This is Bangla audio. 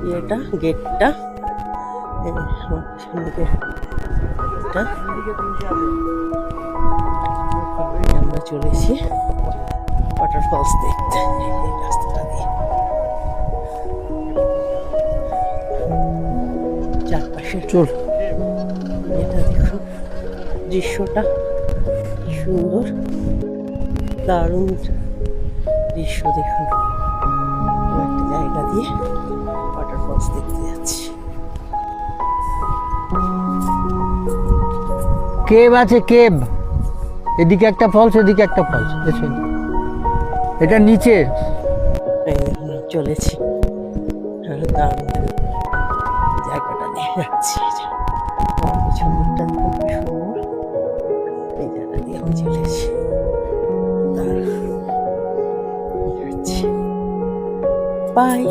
ইয়েটা গেটটা আমরা চলেছি ওয়াটারফলস দেখতে এই রাস্তাটা দিয়ে। চারপাশে চল এটা দেখুন, দৃশ্যটা কি সুন্দর, দারুণ দৃশ্য দেখুন। একটা জায়গা দিয়ে ওয়াটারফলস দেখতে যাচ্ছি। কেভ আছে, কেভ। এদিকে একটা ফলস, এদিকে একটা ফলস। এটা নিচে এই দেখুন চলেছি, দারুণ জায়গাটা দিয়ে যাচ্ছি। সুন্দরটা খুব সুন্দর, এই জায়গা দিয়ে আমি চলেছি। দারুণ যাচ্ছি, বাই।